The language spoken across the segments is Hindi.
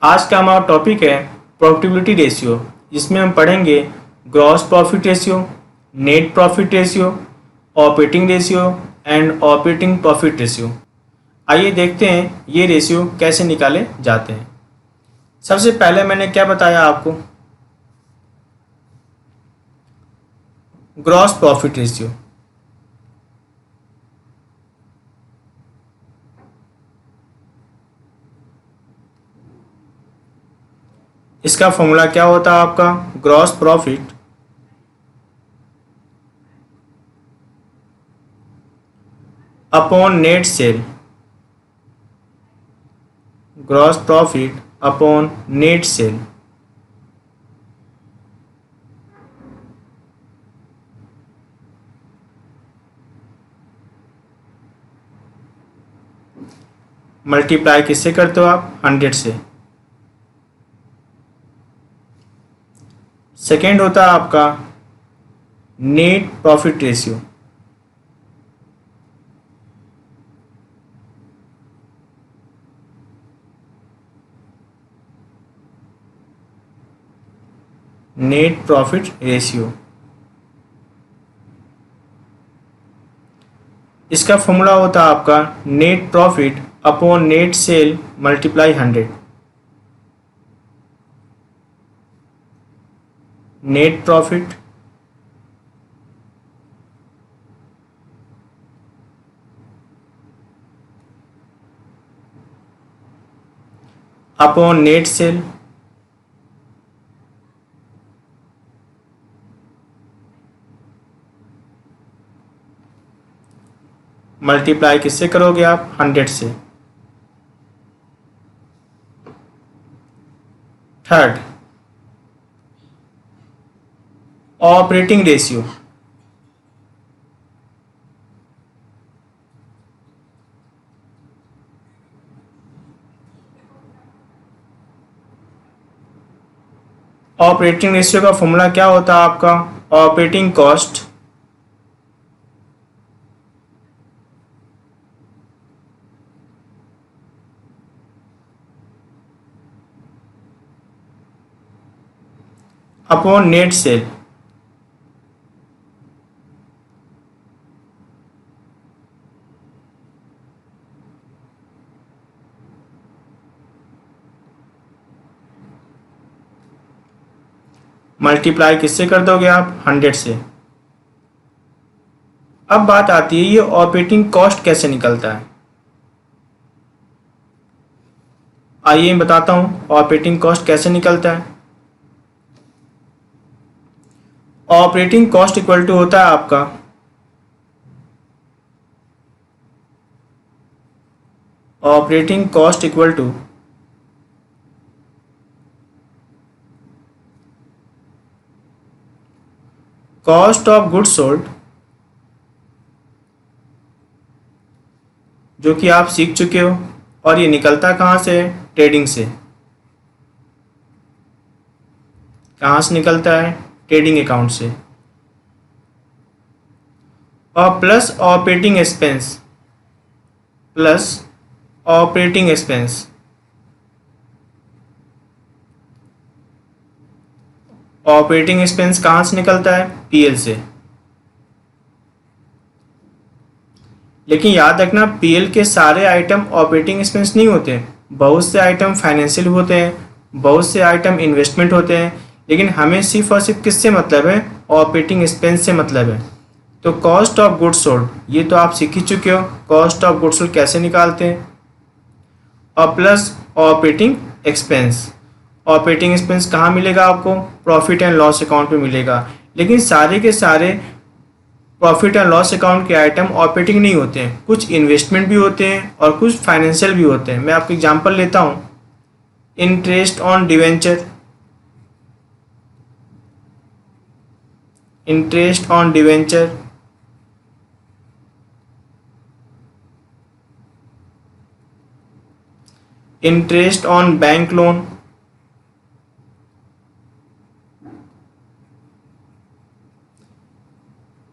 आज का हमारा टॉपिक है प्रॉफिटेबिलिटी रेशियो, जिसमें हम पढ़ेंगे gross profit ratio, net profit ratio, operating ratio and operating profit ratio. आइए देखते हैं ये रेशियो कैसे निकाले जाते हैं। सबसे पहले मैंने क्या बताया आपको, ग्रॉस प्रॉफिट रेशियो। इसका फॉर्मूला क्या होता है आपका, gross profit upon net sale, gross profit upon net sale. Multiply किससे करते हो आप, 100 से। सेकेंड होता है आपका net profit ratio, net profit ratio. इसका फॉर्मूला होता है आपका net profit upon net sale multiply 100। Net profit upon net sale multiply किससे करोगे आप, 100 से। Third operating ratio, operating ratio का फॉर्मूला क्या होता है आपका, operating cost upon net sale. Multiply किससे कर दोगे आप, 100 से। अब बात आती है ये ऑपरेटिंग कॉस्ट कैसे निकलता है। आइए मैं बताता हूं ऑपरेटिंग कॉस्ट कैसे निकलता है। ऑपरेटिंग कॉस्ट इक्वल टू होता है आपका operating cost equal to cost of goods sold, जो कि आप सीख चुके हो, और ये निकलता कहाँ से, ट्रेडिंग से। कहाँ से निकलता है, ट्रेडिंग अकाउंट से। और plus operating expense, plus operating expense. Operating expense कहाँ से निकलता है, पीएल से। लेकिन याद रखना पीएल के सारे आइटम ऑपरेटिंग एक्सपेंस नहीं होते, बहुत से आइटम फाइनेंशियल होते हैं, बहुत से आइटम इन्वेस्टमेंट होते हैं, लेकिन हमें सिर्फ और सिर्फ किससे मतलब है, ऑपरेटिंग एक्सपेंस से मतलब है। तो कॉस्ट ऑफ गुड्स सोल्ड ये तो आप सीख ही चुके हो, कॉस्ट ऑफ गुड्स सोल्ड कैसे निकालते हैं। और plus operating expense, operating expense कहाँ मिलेगा आपको, प्रॉफिट एंड लॉस अकाउंट में मिलेगा। लेकिन सारे के सारे प्रॉफिट एंड लॉस अकाउंट के आइटम ऑपरेटिंग नहीं होते हैं, कुछ इन्वेस्टमेंट भी होते हैं और कुछ फाइनेंशियल भी होते हैं। मैं आपको एग्जांपल लेता हूँ, interest on debenture, interest on debenture, interest on bank loan,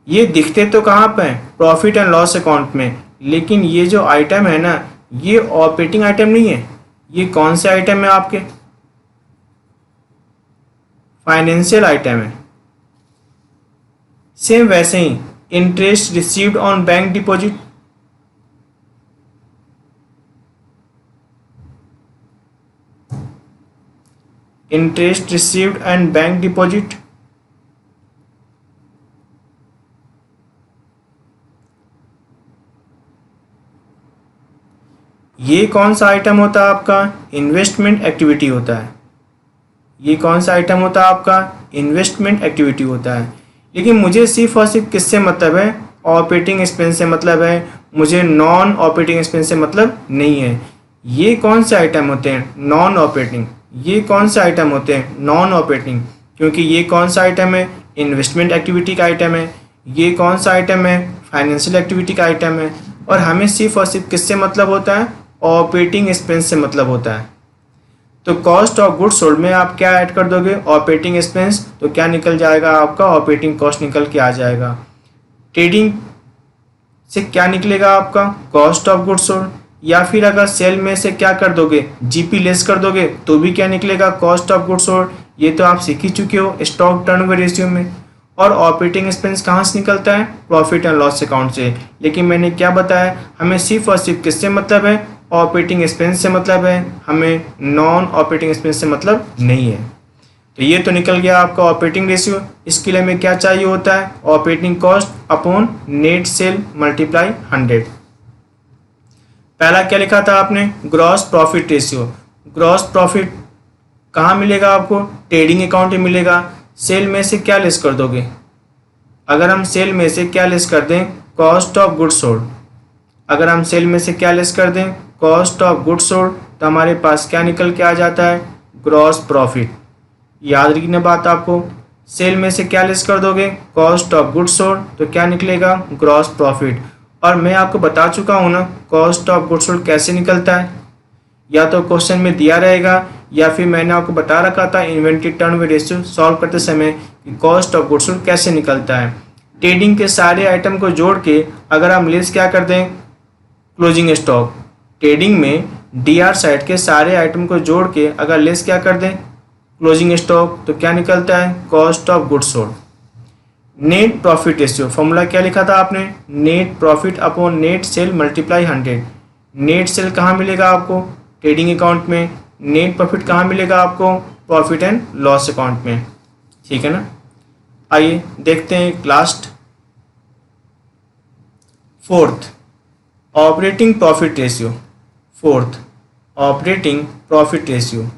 ये दिखते तो कहाँ पे हैं, प्रॉफिट एंड लॉस अकाउंट में, लेकिन ये जो आइटम है ना, ये ऑपरेटिंग आइटम नहीं है। ये कौन से आइटम है आपके, फाइनेंशियल आइटम है। सेम वैसे ही interest received on bank deposit, interest received and bank deposit, ये कौन सा आइटम होता है आपका? इन्वेस्टमेंट एक्टिविटी होता है। ये कौन सा आइटम होता है आपका? इन्वेस्टमेंट एक्टिविटी होता है। लेकिन मुझे सिर्फ और सिर्फ किससे मतलब है? ऑपरेटिंग एक्सपेंस से मतलब है, मुझे नॉन ऑपरेटिंग एक्सपेंस से मतलब नहीं है। ये कौन से आइटम होते हैं? Non operating. ये कौन से आइटम होते हैं? Non operating. क्योंकि ये कौन सा आइटम है? इन्वेस्टमेंट एक्टिविटी का आइटम है। ये कौन सा आइटम है? फाइनेंशियल एक्टिविटी का आइटम है। और हमें सिर्फ और सिर्फ किससे मतलब होता है? ऑपरेटिंग एक्सपेंस से मतलब होता है। तो कॉस्ट ऑफ गुड्स सोल्ड में आप क्या ऐड कर दोगे? Operating expense. तो क्या निकल जाएगा आपका? ऑपरेटिंग कॉस्ट निकल के आ जाएगा। ट्रेडिंग से क्या निकलेगा आपका? Cost of goods sold. या फिर अगर सेल में से क्या कर दोगे? जीपी लेस कर दोगे तो भी क्या निकलेगा? Cost of goods sold. ये तो आप सीख ही चुके हो स्टॉक टर्नओवर रेशियो में। और ऑपरेटिंग एक्सपेंस कहाँ से निकलता है? प्रॉफिट एंड लॉस अकाउंट से। लेकिन मैंने क्या बताया, हमें सिर्फ और सिर्फ किससे मतलब है? ऑपरेटिंग एक्सपेंस से मतलब है, हमें नॉन ऑपरेटिंग एक्सपेंस से मतलब नहीं है। तो ये तो निकल गया आपका ऑपरेटिंग रेशियो। इसके लिए हमें क्या चाहिए होता है? Operating cost upon net sale multiply 100। पहला क्या लिखा था आपने? Gross profit ratio. Gross profit कहाँ मिलेगा आपको? ट्रेडिंग अकाउंट में मिलेगा। सेल में से क्या लेस कर दोगे? अगर हम सेल में से क्या लेस कर दें? Cost of goods sold. अगर हम सेल में से क्या लेस कर दें? कॉस्ट ऑफ गुड्स सोल्ड, तो हमारे पास क्या निकल के आ जाता है? Gross profit. याद रखना बात आपको। सेल में से क्या लेस कर दोगे? कॉस्ट ऑफ गुड्स सोल्ड, तो क्या निकलेगा? Gross profit. और मैं आपको बता चुका हूँ ना कॉस्ट ऑफ गुड्स सोल्ड कैसे निकलता है। या तो क्वेश्चन में दिया रहेगा या फिर मैंने आपको बता रखा था इन्वेंटरी टर्नओवर रेशियो सॉल्व करते समय कि कॉस्ट ऑफ गुड्स सोल्ड कैसे निकलता है। ट्रेडिंग के सारे आइटम को जोड़ के अगर हम लेस क्या कर दें? Closing stock. ट्रेडिंग में डीआर साइड के सारे आइटम को जोड़ के अगर लेस क्या कर दें? क्लोजिंग स्टॉक, तो क्या निकलता है? Cost of goods sold. Net profit ratio formula क्या लिखा था आपने? Net profit upon net sale multiply 100। Net cell कहाँ मिलेगा आपको? ट्रेडिंग अकाउंट में। नेट प्रॉफिट कहाँ मिलेगा आपको? प्रॉफिट एंड लॉस अकाउंट में। ठीक है ना? आइए देखते हैं last fourth, operating profit ratio. Fourth, operating profit ratio.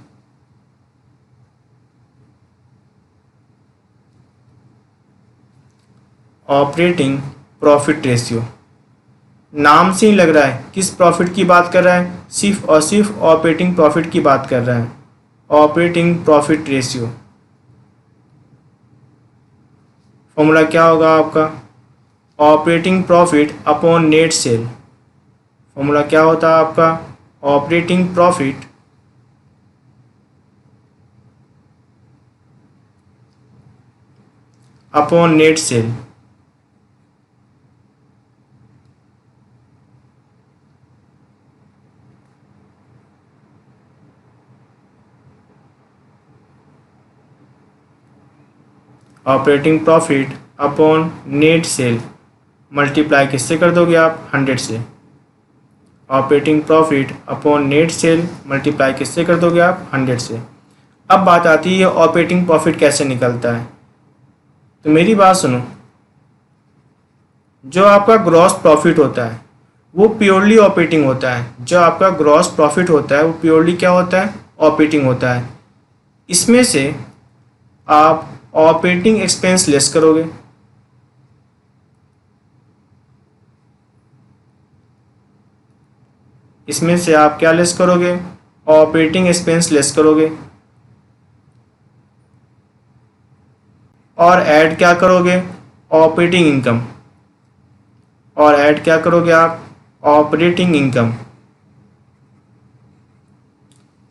Operating profit ratio नाम से ही लग रहा है किस प्रॉफिट की बात कर रहा है? सिर्फ और सिर्फ ऑपरेटिंग प्रॉफिट की बात कर रहा है। ऑपरेटिंग प्रॉफिट रेशियो फॉर्मूला क्या होगा आपका? Operating profit upon net cell. Formula क्या होता है आपका? Operating profit upon net cell. Operating profit upon net sale multiply किससे कर दोगे आप? 100 से। Operating profit upon net sale multiply किससे कर दोगे आप? 100 से। अब बात आती है ऑपरेटिंग प्रॉफिट कैसे निकलता है। तो मेरी बात सुनो, जो आपका ग्रॉस प्रॉफिट होता है वो प्योरली ऑपरेटिंग होता है। जो आपका ग्रॉस प्रॉफिट होता है वो प्योरली क्या होता है? ऑपरेटिंग होता है। इसमें से आप ऑपरेटिंग एक्सपेंस लेस करोगे। इसमें से आप क्या लेस करोगे? ऑपरेटिंग एक्सपेंस लेस करोगे। और ऐड क्या करोगे? Operating income. और ऐड क्या करोगे आप? Operating income.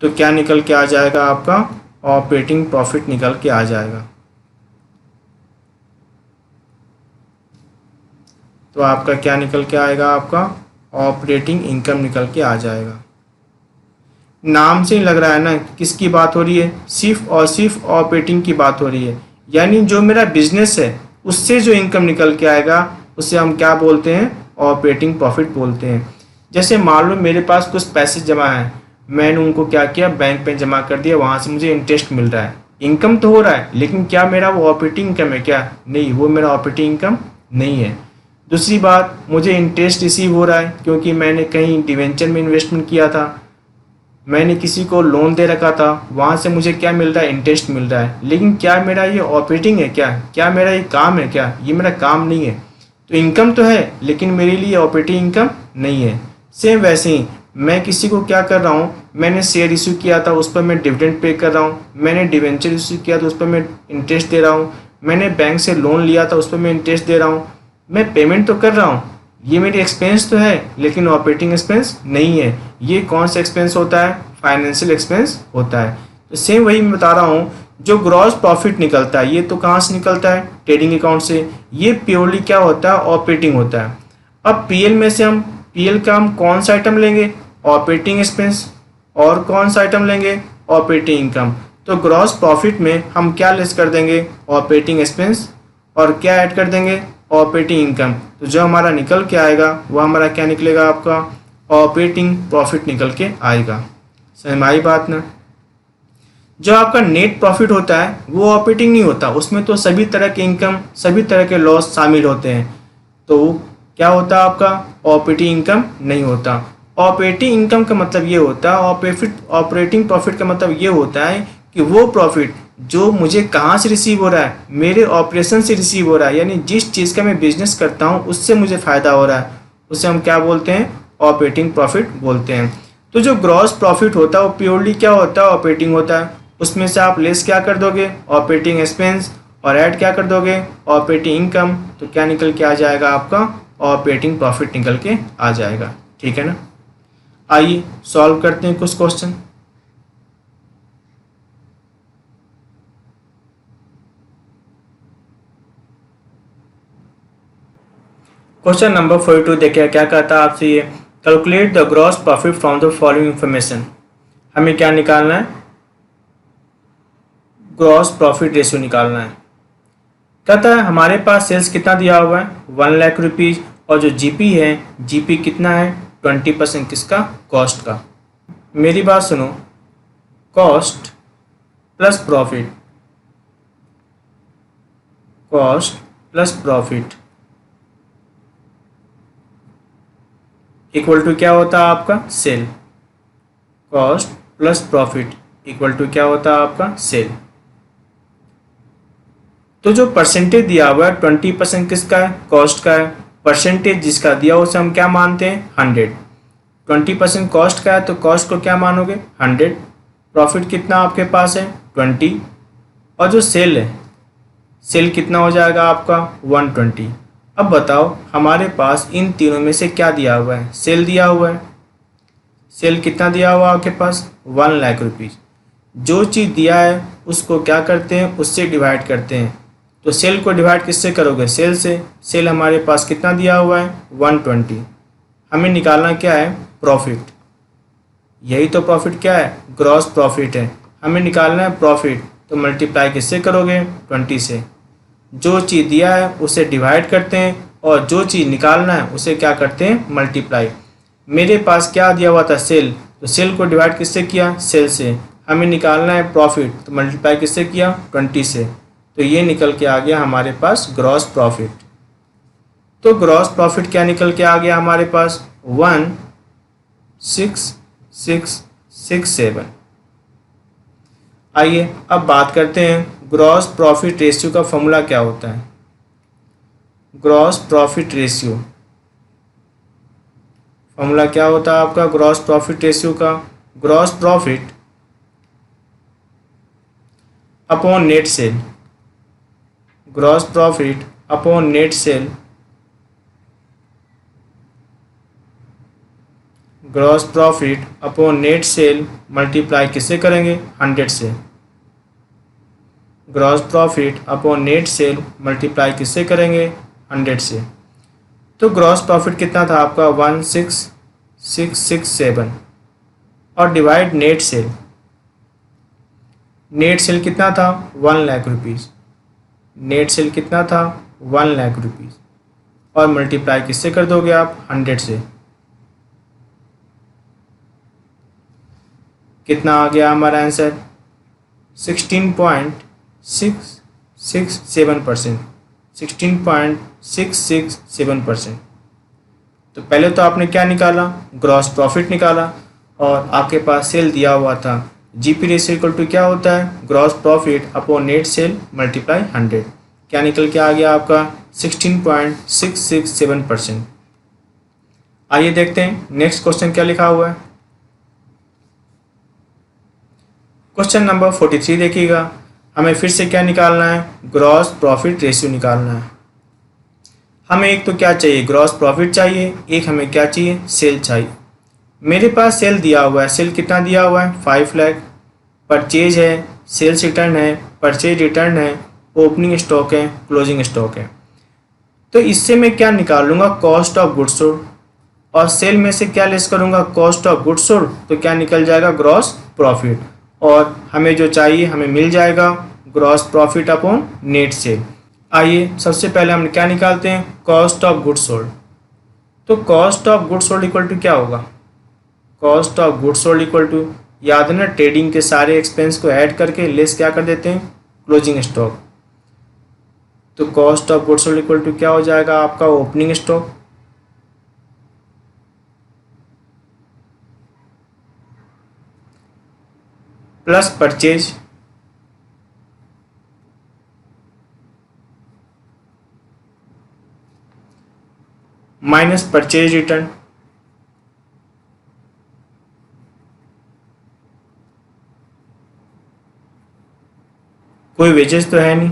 तो क्या निकल के आ जाएगा आपका? ऑपरेटिंग प्रॉफिट निकल के आ जाएगा। तो आपका क्या निकल के आएगा? आपका ऑपरेटिंग इनकम निकल के आ जाएगा। नाम से ही लग रहा है ना किसकी बात हो रही है, सिर्फ और सिर्फ ऑपरेटिंग की बात हो रही है। यानी जो मेरा बिजनेस है उससे जो इनकम निकल के आएगा उसे हम क्या बोलते हैं, ऑपरेटिंग प्रॉफिट बोलते हैं। जैसे मान लो मेरे पास कुछ पैसे जमा है, मैंने उनको क्या किया, बैंक पे जमा कर दिया, वहाँ से मुझे इंटरेस्ट मिल रहा है, इनकम तो हो रहा है, लेकिन क्या मेरा वो ऑपरेटिंग इनकम है क्या, नहीं, वो मेरा ऑपरेटिंग इनकम नहीं है। दूसरी बात, मुझे इंटरेस्ट रिसीव हो रहा है क्योंकि मैंने कहीं डिवेंचर में इन्वेस्टमेंट किया था, मैंने किसी को लोन दे रखा था, वहाँ से मुझे क्या मिल रहा है, इंटरेस्ट मिल रहा है। लेकिन क्या मेरा ये ऑपरेटिंग है क्या, क्या मेरा ये काम है क्या, ये मेरा काम नहीं है। तो इनकम तो है लेकिन मेरे लिए ऑपरेटिंग इनकम नहीं है। सेम वैसे ही मैं किसी को क्या कर रहा हूँ, मैंने शेयर इशू किया था, उस पर मैं डिविडेंड पे कर रहा हूँ, मैंने डिवेंचर इशू किया था, उस पर मैं इंटरेस्ट दे रहा हूँ, मैंने बैंक से लोन लिया था, उस पर मैं इंटरेस्ट दे रहा हूँ, मैं पेमेंट तो कर रहा हूँ, ये मेरी एक्सपेंस तो है लेकिन ऑपरेटिंग एक्सपेंस नहीं है। ये कौन सा एक्सपेंस होता है, फाइनेंशियल एक्सपेंस होता है। तो सेम वही मैं बता रहा हूँ, जो ग्रॉस प्रॉफिट निकलता है ये तो कहाँ से निकलता है, ट्रेडिंग अकाउंट से। ये प्योरली क्या होता है, ऑपरेटिंग होता है। अब पीएल में से हम पीएल का हम कौन सा आइटम लेंगे, ऑपरेटिंग एक्सपेंस, और कौन सा आइटम लेंगे, ऑपरेटिंग इनकम। तो ग्रॉस प्रॉफिट में हम क्या लेस कर देंगे, ऑपरेटिंग एक्सपेंस, और क्या ऐड कर देंगे, ऑपरेटिंग इनकम। तो जो हमारा निकल के आएगा वो हमारा क्या निकलेगा, आपका ऑपरेटिंग प्रॉफिट निकल के आएगा। समझ में आई बात ना। जो आपका नेट प्रॉफिट होता है वो ऑपरेटिंग नहीं होता, उसमें तो सभी तरह के इनकम, सभी तरह के लॉस शामिल होते हैं। तो क्या होता है आपका, ऑपरेटिंग इनकम नहीं होता। ऑपरेटिंग इनकम का मतलब ये होता है, ऑपरेटिंग प्रॉफिट का मतलब ये होता है कि वो प्रॉफिट जो मुझे कहाँ से रिसीव हो रहा है, मेरे ऑपरेशन से रिसीव हो रहा है, यानी जिस चीज़ का मैं बिजनेस करता हूँ उससे मुझे फ़ायदा हो रहा है, उसे हम क्या बोलते हैं, ऑपरेटिंग प्रॉफिट बोलते हैं। तो जो ग्रॉस प्रॉफिट होता है वो प्योरली क्या होता है, ऑपरेटिंग होता है। उसमें से आप लेस क्या कर दोगे, ऑपरेटिंग एक्सपेंस, और ऐड क्या कर दोगे, ऑपरेटिंग इनकम। तो क्या निकल के आ जाएगा, आपका ऑपरेटिंग प्रॉफिट निकल के आ जाएगा। ठीक है ना। आइए सॉल्व करते हैं कुछ क्वेश्चन। क्वेश्चन नंबर 42 देखिए क्या कहता है आपसे, ये calculate the gross profit from the following information. हमें क्या निकालना है, ग्रॉस प्रॉफिट रेशियो निकालना है। कहता है हमारे पास सेल्स कितना दिया हुआ है, 1 लाख रुपीज़, और जो जीपी है, जीपी कितना है, 20% किसका, कॉस्ट का। मेरी बात सुनो, cost plus profit, cost plus profit equal to क्या होता है आपका, sale. Cost plus profit equal to क्या होता है आपका, सेल। तो जो परसेंटेज दिया हुआ है 20% किसका है, कॉस्ट का है। परसेंटेज जिसका दिया उसे हम क्या मानते हैं, 100। 20% कॉस्ट का है तो कॉस्ट को क्या मानोगे, 100। प्रॉफिट कितना आपके पास है, 20। और जो सेल है, सेल कितना हो जाएगा आपका, 120। अब बताओ हमारे पास इन तीनों में से क्या दिया हुआ है, सेल दिया हुआ है। सेल कितना दिया हुआ है आपके पास, 1 लाख रुपीज़। जो चीज़ दिया है उसको क्या करते हैं, उससे डिवाइड करते हैं। तो सेल को डिवाइड किससे करोगे, सेल से। सेल हमारे पास कितना दिया हुआ है, 120। हमें निकालना क्या है, प्रॉफिट। यही तो प्रॉफिट क्या है, ग्रॉस प्रॉफिट है। हमें निकालना है प्रॉफिट, तो मल्टीप्लाई किससे करोगे, 20 से। जो चीज़ दिया है उसे डिवाइड करते हैं और जो चीज़ निकालना है उसे क्या करते हैं, मल्टीप्लाई। मेरे पास क्या दिया हुआ था, सेल, तो सेल को डिवाइड किससे किया, सेल से। हमें निकालना है प्रॉफिट, तो मल्टीप्लाई किससे किया, 20 से। तो ये निकल के आ गया हमारे पास ग्रॉस प्रॉफिट। तो ग्रॉस प्रॉफिट क्या निकल के आ गया हमारे पास, 16667। आइए अब बात करते हैं ग्रॉस प्रॉफिट रेशियो का फॉर्मूला क्या होता है। ग्रॉस प्रॉफिट रेशियो फॉर्मूला क्या होता है आपका, ग्रॉस प्रॉफिट रेशियो का, gross profit upon net sale. Gross profit upon net sale, gross profit upon net sale multiply किससे करेंगे, 100 से। Gross profit upon net sale multiply किससे करेंगे, 100 से। तो ग्रॉस प्रॉफिट कितना था आपका, 16667। और divide net cell. Net cell कितना था 1 लाख रुपीज़, नेट सेल कितना था 1 लाख रुपीज़, और मल्टीप्लाई किससे कर दोगे आप 100 से। कितना आ गया हमारा आंसर 16.667%, 16.667%। तो पहले तो आपने क्या निकाला, ग्रॉस प्रॉफिट निकाला, और आपके पास सेल दिया हुआ था। जीपी रेशियो इक्वल टू क्या होता है, gross profit upon net sale multiply 100। क्या निकल के आ गया आपका 16.667%। आइए देखते हैं नेक्स्ट क्वेश्चन क्या लिखा हुआ है। क्वेश्चन नंबर 43 देखिएगा। हमें फिर से क्या निकालना है, ग्रॉस प्रॉफिट रेशियो निकालना है। हमें एक तो क्या चाहिए, ग्रॉस प्रॉफिट चाहिए, एक हमें क्या चाहिए, सेल चाहिए। मेरे पास सेल दिया हुआ है, सेल कितना दिया हुआ है 5 लाख, परचेज है, सेल्स रिटर्न है, परचेज रिटर्न है, ओपनिंग स्टॉक है, क्लोजिंग स्टॉक है। तो इससे मैं क्या निकाल लूँगा, कॉस्ट ऑफ गुड्स सोल्ड, और सेल में से क्या लेस करूँगा, कॉस्ट ऑफ गुड्स सोल्ड, तो क्या निकल जाएगा ग्रॉस प्रॉफिट, और हमें जो चाहिए हमें मिल जाएगा gross profit upon net sale. आइए सबसे पहले हम क्या निकालते हैं, कॉस्ट ऑफ गुड्स सोल्ड। तो cost of goods sold equal to क्या होगा, cost of goods sold equal to, याद है ना, ट्रेडिंग के सारे एक्सपेंस को ऐड करके लेस क्या कर देते हैं, क्लोजिंग स्टॉक। तो cost of goods sold equal to क्या हो जाएगा आपका, opening stock plus purchase minus purchase return कोई वेजेस तो है नहीं,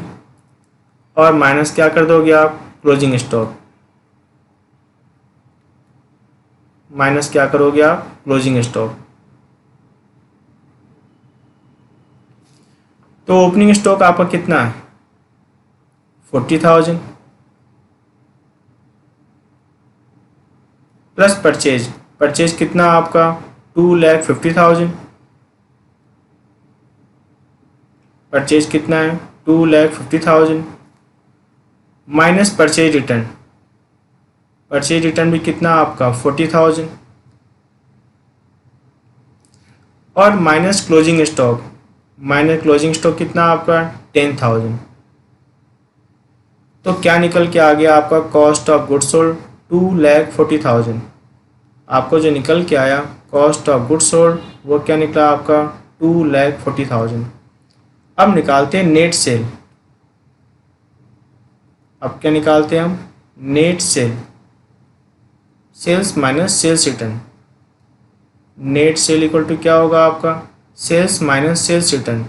और माइनस क्या कर दोगे आप, क्लोजिंग स्टॉक, माइनस क्या करोगे आप, क्लोजिंग स्टॉक। तो ओपनिंग स्टॉक आपका कितना है 40,000 प्लस परचेज, परचेज कितना आपका 2,50,000, परचेज कितना है 2,50,000 minus purchase return, purchase return भी कितना आपका 40,000, और minus closing stock, minus closing stock कितना आपका 10,000। तो क्या निकल के आ गया आपका कॉस्ट ऑफ गुड्स सोल्ड 2,40,000। आपको जो निकल के आया कॉस्ट ऑफ गुड्स सोल्ड वो क्या निकला आपका 2,40,000। अब निकालते हैं नेट सेल। अब क्या निकालते हैं हम, net sale, sales minus sales return. Net sale equal to क्या होगा आपका, sales minus sales return,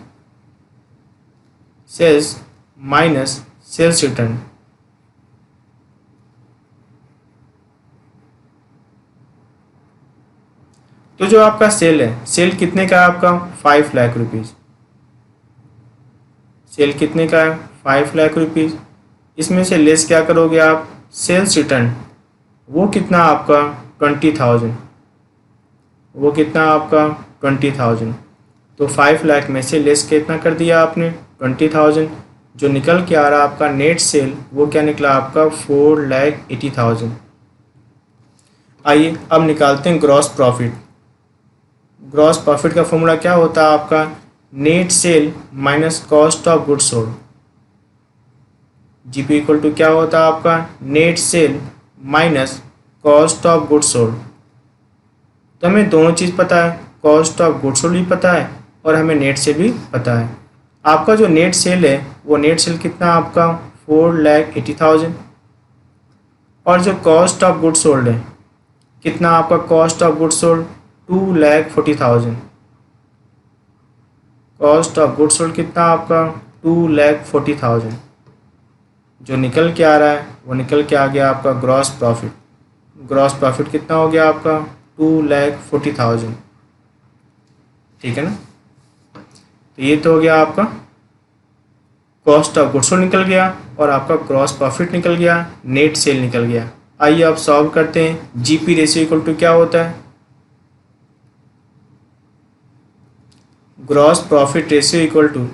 sales minus sales return. तो जो आपका सेल है, सेल कितने का है आपका 5 लाख रुपीज़, सेल कितने का है 5 लाख रुपीज़। इसमें से लेस क्या करोगे आप, सेल्स रिटर्न, वो कितना आपका 20,000, वो कितना आपका 20,000। तो 5 लाख में से लेस कितना कर दिया आपने 20,000। जो निकल के आ रहा आपका नेट सेल वो क्या निकला आपका 4,80,000। आइए अब निकालते हैं ग्रॉस प्रॉफिट। ग्रॉस प्रॉफिट का फॉर्मूला क्या होता है आपका, net sale minus cost of goods sold. GP equal to क्या होता है आपका, net sale minus cost of goods sold. तो हमें दोनों चीज़ पता है, कॉस्ट ऑफ गुड्स सोल्ड भी पता है और हमें नेट सेल भी पता है। आपका जो नेट सेल है वो नेट सेल कितना आपका 4,80,000, और जो कॉस्ट ऑफ गुड्स सोल्ड है कितना आपका, cost of goods sold 2,40,000। Cost of goods sold कितना आपका 2,40,000। जो निकल के आ रहा है वो निकल के आ गया आपका ग्रॉस प्रॉफिट। ग्रॉस प्रॉफिट कितना हो गया आपका 2,40,000। ठीक है ना। तो ये तो हो गया आपका कॉस्ट ऑफ गुड्स सोल्ड निकल गया और आपका ग्रॉस प्रॉफिट निकल गया, नेट सेल निकल गया। आइए अब सॉल्व करते हैं। जीपी रेशियो इक्वल टू क्या होता है, gross profit ratio equal to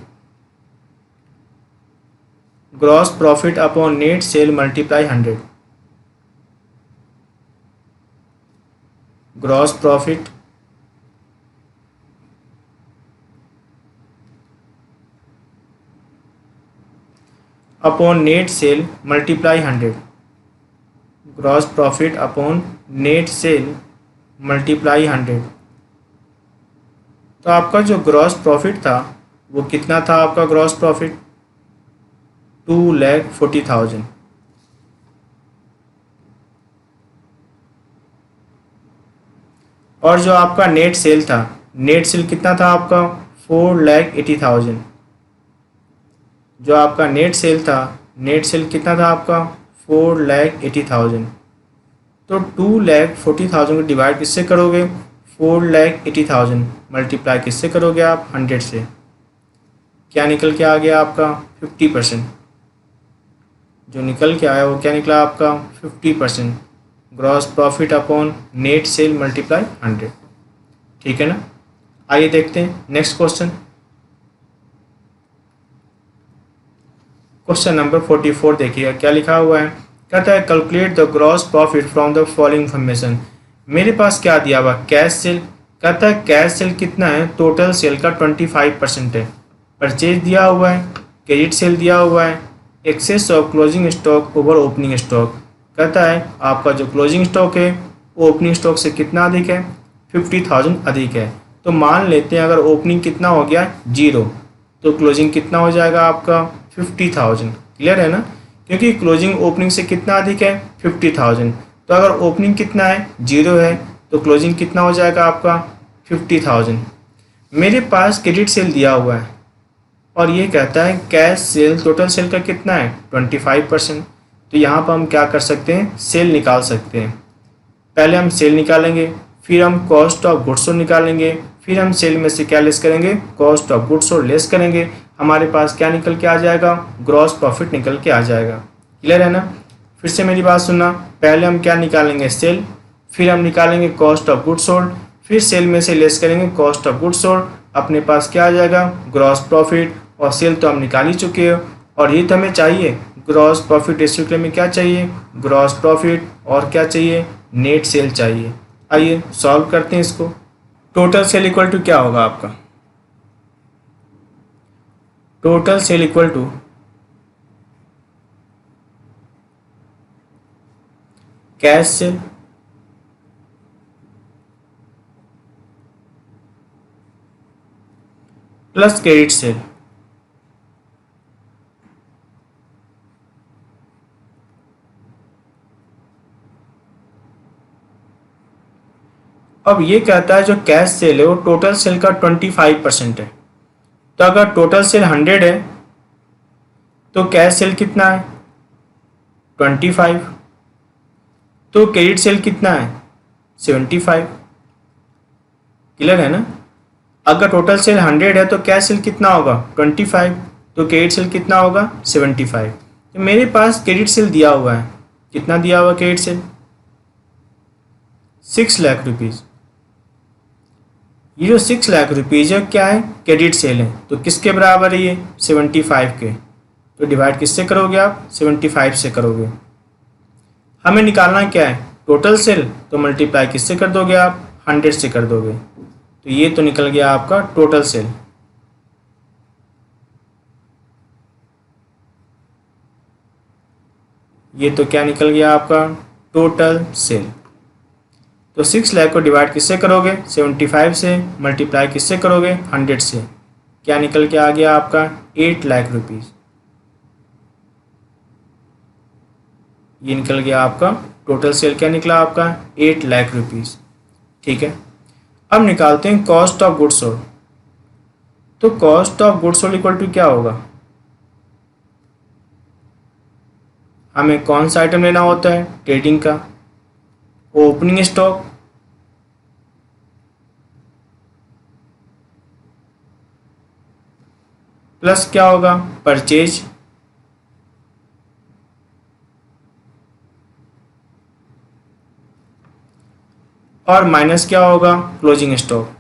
gross profit upon net sale multiply 100। Gross profit upon net sale multiply 100। Gross profit upon net sale multiply 100। तो आपका जो ग्रॉस प्रॉफिट था वो कितना था? आपका ग्रॉस प्रॉफिट 2,40,000। और जो आपका नेट सेल था, नेट सेल कितना था आपका? 4,80,000। जो आपका नेट सेल था, नेट सेल कितना था आपका? 4,80,000। तो 2,40,000 को डिवाइड किससे करोगे? 4,80,000 मल्टीप्लाई किससे करोगे आप? 100 से। क्या निकल के आ गया आपका? 50%। जो निकल के आया वो क्या निकला आपका? 50%। Gross profit upon net sale multiply 100। ठीक है ना? आइए देखते हैं नेक्स्ट क्वेश्चन। क्वेश्चन नंबर 44 देखिएगा क्या लिखा हुआ है। कहता है calculate the gross profit from the following information. मेरे पास क्या दिया हुआ? Cash cell. कहता है कैश सेल कितना है? टोटल सेल का 25% है। परचेज दिया हुआ है, क्रेडिट सेल दिया हुआ है, excess of closing stock over opening stock. कहता है आपका जो क्लोजिंग स्टॉक है वो ओपनिंग स्टॉक से कितना अधिक है? 50,000 अधिक है। तो मान लेते हैं अगर ओपनिंग कितना हो गया? 0, तो क्लोजिंग कितना हो जाएगा आपका? 50,000। क्लियर है ना? क्योंकि क्लोजिंग ओपनिंग से कितना अधिक है? 50,000। तो अगर ओपनिंग कितना है? 0 है, तो क्लोजिंग कितना हो जाएगा आपका? 50,000। मेरे पास क्रेडिट सेल दिया हुआ है और ये कहता है कैश सेल टोटल सेल का कितना है? 25%। तो यहाँ पर हम क्या कर सकते हैं? सेल निकाल सकते हैं। पहले हम सेल निकालेंगे, फिर हम कॉस्ट ऑफ गुड्स सोल्ड निकालेंगे, फिर हम सेल में से क्या लेस करेंगे? Cost of goods sold less करेंगे। हमारे पास क्या निकल के आ जाएगा? ग्रॉस प्रॉफिट निकल के आ जाएगा। क्लियर है ना? फिर से मेरी बात सुनना। पहले हम क्या निकालेंगे? सेल, फिर हम निकालेंगे कॉस्ट ऑफ गुड्स सोल्ड, फिर सेल में से लेस करेंगे कॉस्ट ऑफ गुड्स सोल्ड। अपने पास क्या आ जाएगा? Gross profit. और सेल तो हम निकाल ही चुके हो और ये तो हमें चाहिए। ग्रॉस प्रॉफिट रेशियो के लिए हमें क्या चाहिए? Gross profit. और क्या चाहिए? नेट सेल चाहिए। आइए सॉल्व करते हैं इसको। टोटल सेल इक्वल टू क्या होगा आपका? Total sale equal to cash sale plus credit sale. अब ये कहता है जो कैश सेल है वो टोटल सेल का 25% है। तो अगर टोटल सेल 100 है तो कैश सेल कितना है? 25। तो क्रेडिट सेल कितना है? 75। क्लियर है ना? अगर टोटल सेल 100 है तो कैश सेल कितना होगा? 25। तो क्रेडिट सेल कितना होगा? 75। तो मेरे पास क्रेडिट सेल दिया हुआ है। कितना दिया हुआ क्रेडिट सेल? 6 लाख रुपीज़। ये जो 6 लाख रुपीज़ है क्या है? क्रेडिट सेल है। तो किसके बराबर है ये? 75 के। तो डिवाइड किससे करोगे आप? 75 से करोगे। हमें निकालना क्या है? Total cell. तो मल्टीप्लाई किससे कर दोगे आप? 100 से कर दोगे। तो ये तो निकल गया आपका टोटल सेल। ये तो क्या निकल गया आपका? Total cell. तो 6 लाख को डिवाइड किससे करोगे? 75 से। मल्टीप्लाई किससे करोगे? 100 से। क्या निकल के आ गया आपका? 8 लाख रुपीज़। ये निकल गया आपका टोटल सेल। क्या निकला आपका? 8 लाख रुपीज़। ठीक है। अब निकालते हैं कॉस्ट ऑफ गुड्स सोल्ड। तो cost of goods sold equal to क्या होगा? हमें कौन सा आइटम लेना होता है? ट्रेडिंग का। ओपनिंग स्टॉक प्लस क्या होगा? परचेज और माइनस क्या होगा? Closing stock.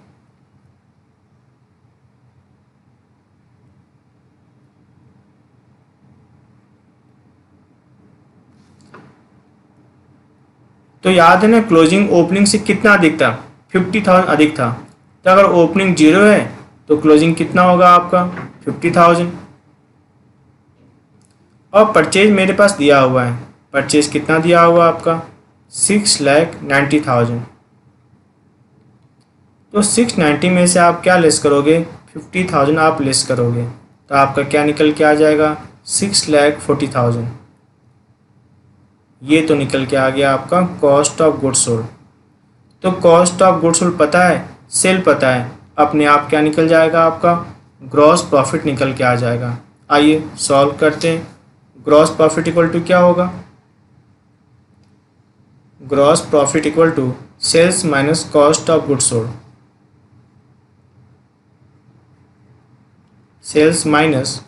तो याद है ना, क्लोजिंग ओपनिंग से कितना अधिक था, 50,000 अधिक था। तो अगर ओपनिंग 0 है तो क्लोजिंग कितना होगा आपका, 50,000। और परचेज मेरे पास दिया हुआ है, परचेज कितना दिया हुआ आपका, 6,90,000। तो 690 में से आप क्या लेस करोगे, 50,000 आप लेस करोगे, तो आपका क्या निकल के आ जाएगा, 6,40,000। ये तो निकल के आ गया आपका कॉस्ट ऑफ गुड्स सोल्ड। तो कॉस्ट ऑफ गुड्स सोल्ड पता है, सेल पता है, अपने आप क्या निकल जाएगा आपका, ग्रॉस प्रॉफिट निकल के आ जाएगा। आइए सॉल्व करते हैं। ग्रॉस प्रॉफिट इक्वल टू क्या होगा, gross profit equal to sales minus cost of goods sold, sales minus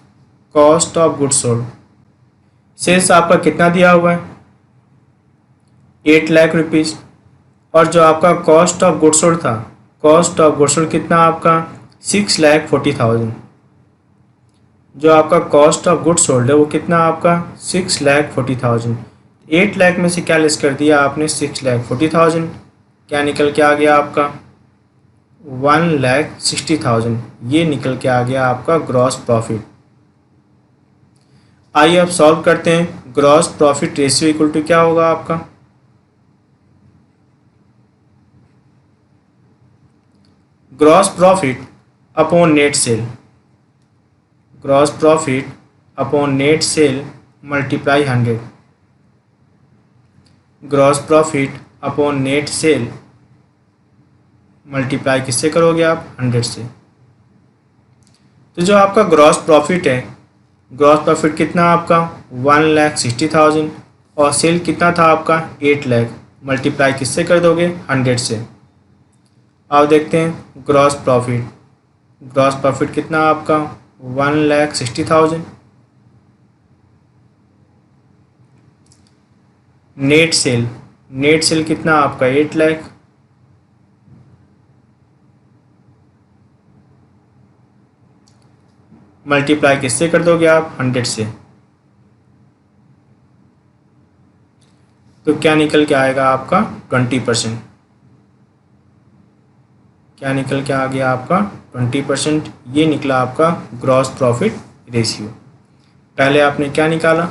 cost of goods sold. Sales आपका कितना दिया हुआ है, 8 लाख रुपीज़। और जो आपका कॉस्ट ऑफ गुड्स सोल्ड था, कॉस्ट ऑफ गुड्स सोल्ड कितना आपका, 6,40,000। जो आपका कॉस्ट ऑफ गुड्स सोल्ड है वो कितना आपका, 6,40,000। 8 लाख में से क्या लेस कर दिया आपने, 6,40,000। क्या निकल के आ गया आपका, 1,60,000। ये निकल के आ गया आपका ग्रॉस प्रॉफिट। आइए अब सॉल्व करते हैं। Gross profit ratio equal to क्या होगा आपका, gross profit upon net sale, gross profit upon net sale multiply 100, gross profit upon net sale multiply किससे करोगे आप, 100 से। तो जो आपका ग्रॉस प्रॉफिट है, ग्रॉस प्रॉफिट कितना आपका, 1,60,000। और सेल कितना था आपका, 8 लाख। मल्टीप्लाई किससे कर दोगे, 100 से। अब देखते हैं ग्रॉस प्रॉफिट, ग्रॉस प्रॉफिट कितना आपका, 1,60,000। नेट सेल, नेट सेल कितना आपका, 8 लाख। मल्टीप्लाई किससे कर दोगे आप, 100 से। तो क्या निकल के आएगा आपका, 20%। क्या निकल के आ गया आपका, 20%। ये निकला आपका ग्रॉस प्रॉफिट रेशियो। पहले आपने क्या निकाला,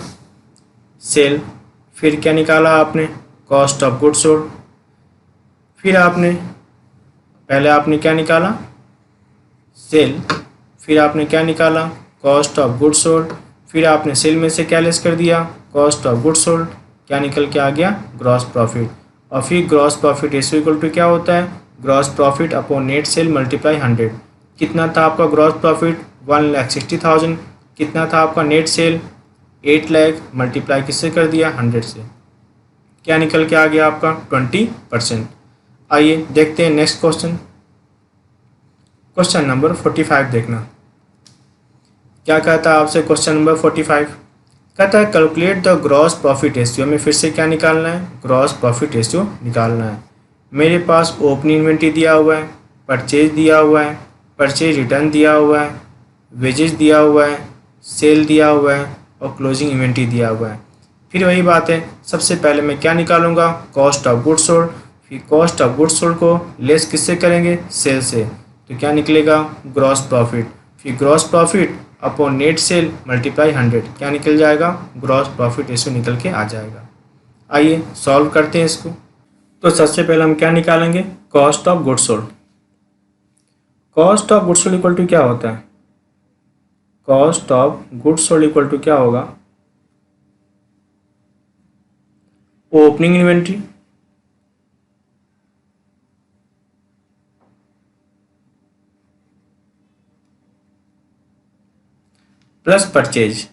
सेल, फिर क्या निकाला आपने, कॉस्ट ऑफ गुड्स सोल्ड। फिर आपने, पहले आपने क्या निकाला, सेल, फिर आपने क्या निकाला, कॉस्ट ऑफ गुड्स सोल्ड। फिर आपने सेल में से क्या लेस कर दिया, कॉस्ट ऑफ गुड्स सोल्ड। क्या निकल के आ गया, ग्रॉस प्रॉफिट। और फिर gross profit ratio equal to क्या होता है, gross profit upon net sale multiply 100। कितना था आपका ग्रॉस प्रॉफिट, 1,60,000। कितना था आपका नेट सेल, 8 लाख। मल्टीप्लाई किससे कर दिया, 100 से। क्या निकल के आ गया आपका, 20%। आइए देखते हैं नेक्स्ट क्वेश्चन। क्वेश्चन नंबर 45 देखना क्या कहता है आपसे। क्वेश्चन नंबर 45 कहता है calculate the gross profit ratio. हमें फिर से क्या निकालना है, ग्रॉस प्रॉफिट रेशियो निकालना है। मेरे पास ओपनिंग इन्वेंट्री दिया हुआ है, परचेज दिया हुआ है, परचेज रिटर्न दिया हुआ है, वेजेस दिया हुआ है, सेल दिया हुआ है और क्लोजिंग इन्वेंट्री दिया हुआ है। फिर वही बात है, सबसे पहले मैं क्या निकालूंगा, कॉस्ट ऑफ गुड्स सोल्ड। फिर कॉस्ट ऑफ गुड्स सोल्ड को लेस किससे करेंगे, सेल से। तो क्या निकलेगा, ग्रॉस प्रॉफिट। फिर gross profit upon net sale multiply 100। क्या निकल जाएगा, ग्रॉस प्रॉफिट रेशियो निकल के आ जाएगा। आइए सॉल्व करते हैं इसको। तो सबसे पहले हम क्या निकालेंगे, cost of goods sold. Cost of goods sold equal to क्या होता है, cost of goods sold equal to क्या होगा, opening inventory plus purchase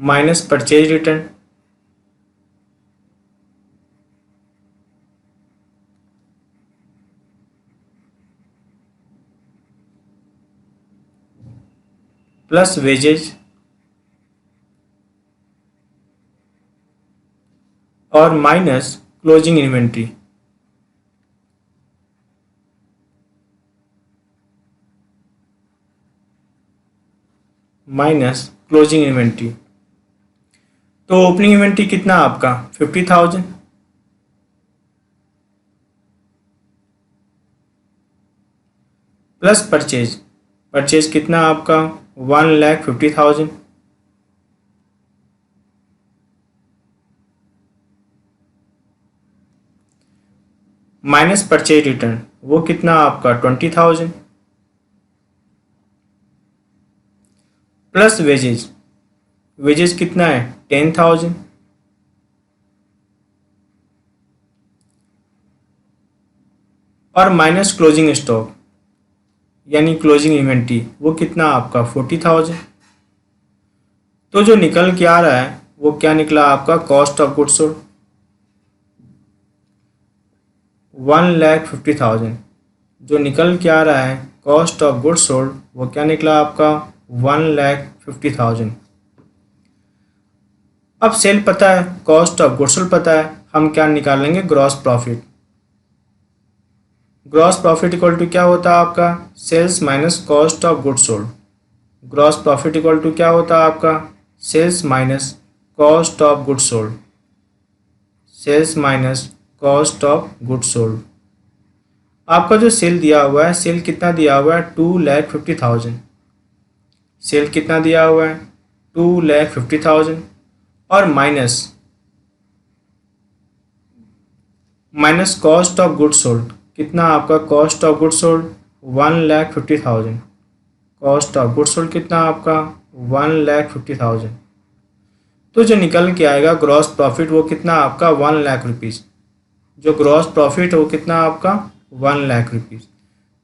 minus purchase return plus wages और minus closing inventory. Minus closing inventory. तो ओपनिंग इन्वेंट्री कितना आपका 50,000 प्लस परचेज। परचेज कितना आपका 1,50,000 माइनस परचेज रिटर्न, वो कितना आपका 20,000 प्लस वेजेज। वेजेज कितना है 10,000 और माइनस क्लोजिंग स्टॉक यानी क्लोजिंग इन्वेंट्री, वो कितना आपका 40,000। तो जो निकल के आ रहा है वो क्या निकला आपका कॉस्ट ऑफ गुड्स सोल्ड 1,50,000। जो निकल के आ रहा है कॉस्ट ऑफ गुड्स सोल्ड वो क्या निकला आपका 1,50,000। अब सेल पता है, कॉस्ट ऑफ गुड्स सोल्ड पता है, हम क्या निकालेंगे gross profit. Gross profit equal to क्या होता है आपका sales minus cost of goods sold. Gross profit equal to क्या होता है आपका sales minus cost of goods sold. Sales minus cost of goods sold. आपका जो सेल दिया हुआ है, सेल कितना दिया हुआ है 2,50,000। सेल कितना दिया हुआ है 2,50,000 और minus cost of goods sold कितना आपका cost of goods sold 1,50,000। Cost of goods sold कितना आपका 1,50,000। तो जो निकल के आएगा ग्रॉस प्रॉफिट वो कितना आपका 1,00,000 रुपीज़। जो ग्रॉस प्रॉफिट है वो कितना आपका 1,00,000 रुपीज़।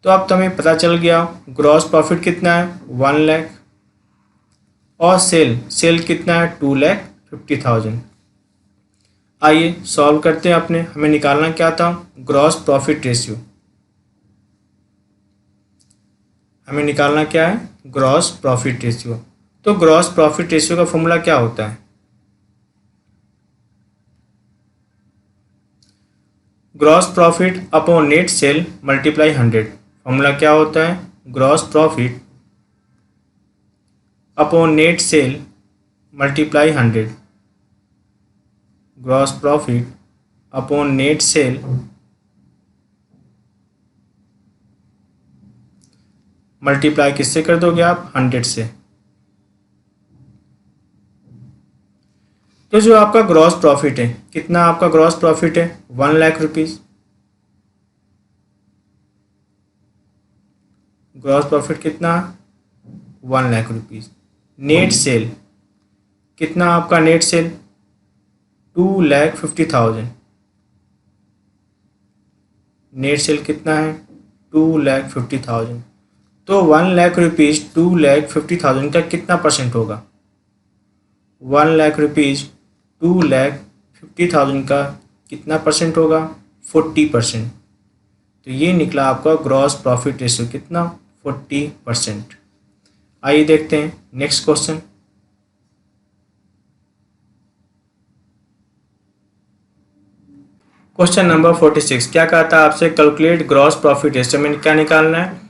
तो अब तुम्हें पता चल गया ग्रॉस प्रॉफिट कितना है 1,00,000 और सेल कितना है 2,50,000। आइए सॉल्व करते हैं अपने। हमें निकालना क्या था ग्रॉस प्रॉफिट रेशियो। हमें निकालना क्या है ग्रॉस प्रॉफिट रेशियो। तो ग्रॉस प्रॉफिट रेशियो का फॉर्मूला क्या होता है gross profit upon net sale multiply 100। Formula क्या होता है gross profit upon net sale multiply 100। Gross profit upon net sale multiply किससे कर दोगे आप 100 से। तो जो आपका ग्रॉस प्रॉफिट है कितना आपका ग्रॉस प्रॉफिट है 1,00,000 रुपीज़। ग्रॉस प्रॉफिट कितना 1,00,000 रुपीज़। नेट सेल कितना आपका नेट सेल 2,50,000। नेट सेल कितना है 2,50,000। तो 1,00,000 रुपीज़ 2,50,000 का कितना परसेंट होगा 1,00,000 रुपीज़ 2,50,000 का कितना परसेंट होगा 40%। तो ये निकला आपका ग्रॉस प्रॉफिट रेशियो कितना 40%। आइए देखते हैं नेक्स्ट क्वेश्चन। क्वेश्चन नंबर 46 क्या कहता है आपसे कैलकुलेट ग्रॉस प्रॉफिट रेशियो में क्या निकालना है।